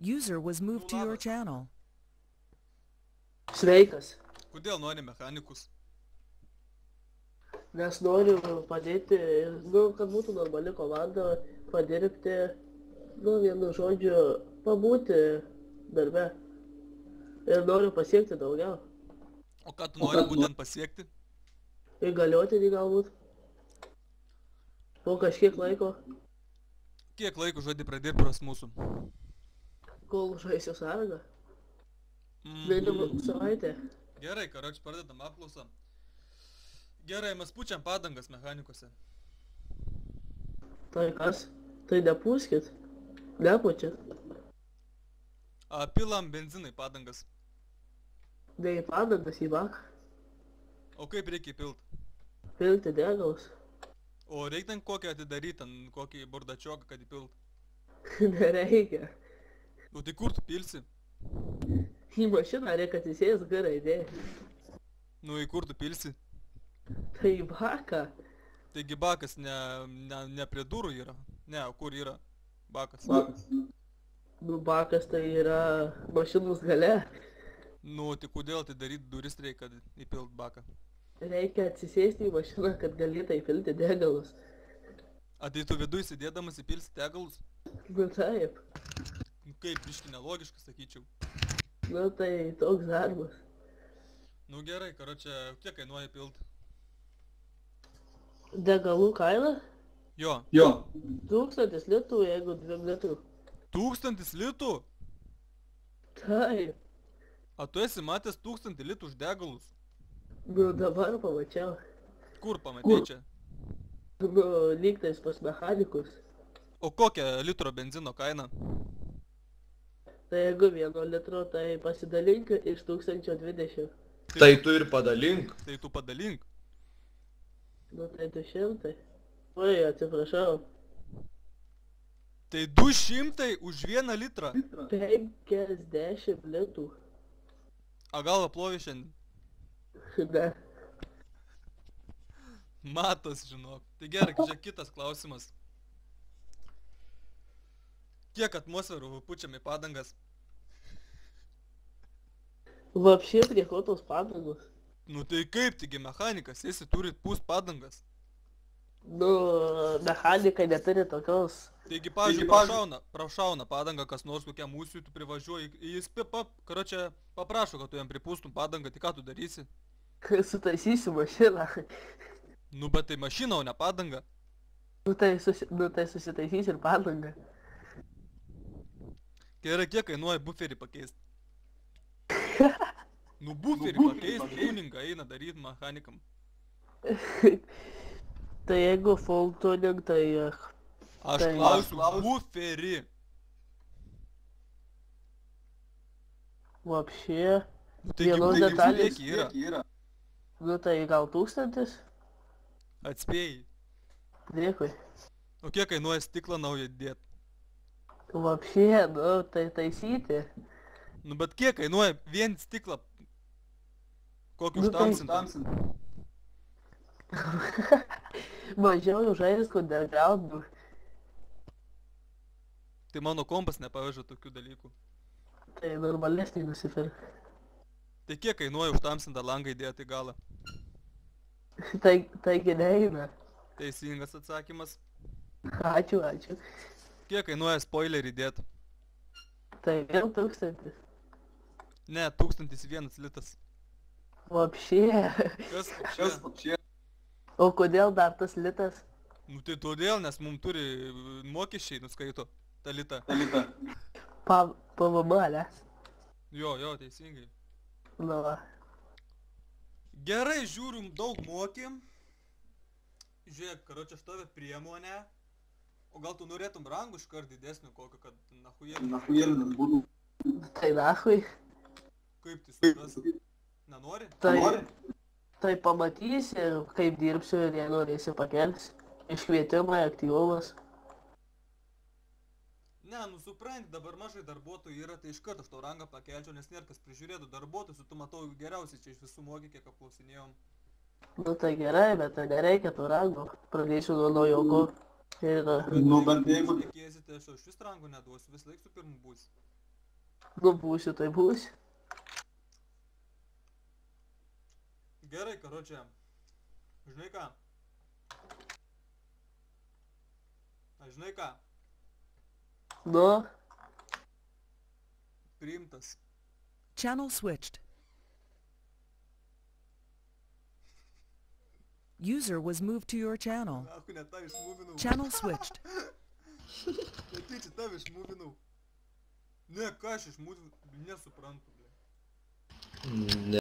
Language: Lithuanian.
User was moved to your channel. Sveikas. Kodėl nori mechanikus? Nes noriu padėti, kad būtų normali komanda, padirbti, vienu žodžiu, pabūti darbe. Ir noriu pasiekti daugiau. O ką tu nori būtent pasiekti? Įgaliotinį galbūt. Po kažkiek laiko, Kiek laiko žodį pradirbi pas mūsų? kol žaisiu sargą. Minimum savaitę. Gerai, karoči, pradedam apklausą. Gerai, mes pučiam padangas mechanikose. Tai kas? Tai nepūskit. Nepučiat. Pilam benzinai padangas. Ne į padangas, į baką. O kaip reikia įpilt? Pilti degalus. O reikia ten kokį atidaryti, ten kokį burdačioką, kad įpilt? Nereikia. O tai kur tu pilsi? Į mašiną reikia atsisės gerai idėja. Nu, į kur tu pilsi? Tai į baką. Taigi bakas ne prie durų yra? Ne, o kur yra bakas? Bakas tai yra mašinos gale. Nu, tai kodėl tai daryti duris reikia, kad įpilt baką? Reikia atsisėsti į mašiną, kad galėtų įpilti degalus. A tai tu viduj sėdėdamas įpilsi degalus? Nu taip. Nu kaip, biški nelogiška, sakyčiau. Nu tai toks darbas. Nu gerai, karoči, kiek kainuoja pilt? Degalų kaina? Jo. 1000 litų, jeigu 2 litrų. 1000 litų? Taip. A tu esi matęs 1000 litų už degalus? Nu dabar pamačiau. Kur pamatei čia? Nu lygtais pas mechanikus. O kokia litro benzino kaina? Tai jeigu 1 litro, tai pasidalink iš 1020. Tai tu ir padalink. Tai tu padalink. Nu tai 200. Oi, atsiprašau. Tai 200 už 1 litrą? 50 litų. A galva plovi šiandien? Ne. Matas, žinok. Tai gerai, čia kitas klausimas. Kiek atmosferų pučiam į padangas? Vapšė prie ko tos padangos? Nu tai kaip, taigi mechanikas, esi turit pūst padangas. Nu, mechanikai neturi tokios. Taigi, pavyzdžiui, prašauna padangą, kas nors kokiam mūsų, tu privažiuoji, jis paprašo, kad tu jam pripūstum padangą, tai ką tu darysi? Sutaisysiu mašiną. Nu, bet tai mašina, o ne padanga. Nu tai susitaisys ir padangą. Gerai, kiek kainuoja buferį pakeisti? Nu, buferį pakeisti, tuningą eina daryti mechanikam. Tai jeigu full tuning, tai... Aš klausiu buferį. Vapšė. Taigi, Vienos detalės. kiek yra? Nu tai gal 1000? Atspėjai. Dėkui. O kiek kainuoja stiklą naują dėt? Vapšė, nu tai taisyti. Nu, bet kiek kainuoja vien stiklą? Kokį užtamsintą? Mažiau už aišku undergroundų. Tai mano kompas nepaveža tokių dalykų. Tai normalesnį nusipirk. Tai kiek kainuoja užtamsintą langą įdėti į galą? Taigi neina. Teisingas atsakymas. Ačiū. Kiek kainuoja spoilerį įdėti? Tai vėl 1000. Ne, 1001 litas. Vapšė. Kas čia? O kodėl dar tas litas? Nu tai todėl, nes mums turi mokesčiai nuskaito tą litą. PVM, ne? Jo, teisingai. Nu va. Gerai, žiūrim, daug mokėm. Žiūrėk, karoči, aš tave priemonę. O gal tu norėtum rangų iškart didesnį kokį, kad nahujelį būtų? Tai nahui. Kaip tai supras? Nenori? Tai pamatysi, kaip dirbsiu ir jei norėsi pakelsi. Iškvietimai, aktyvumas. Ne, nu supranti, dabar mažai darbuotojų yra, tai iškart aš tau rangą pakelčiau, nes nėra kas prižiūrėtų darbuotojus, tu matau geriausiai čia iš visų mokė, kiek apklausinėjom. Nu tai gerai, bet tai nereikia tų rangų. Pradėsiu nuo naujokų. Nu, bet jeigu tikėsi, tai aš iš vis rangų neduosiu, vis laik su pirmu būsi. Nu būsiu, tai būsiu. Gerai, karočią. Žinai ką? Žinai ką? Nu, Priimtas. Channel switched. User was moved to your channel. Nahu, ne tą išmūvinau. Channel switched. Netyčia tave išmūvinau. Ne, ką aš išmūvinau, nesuprantu, ble. Ne.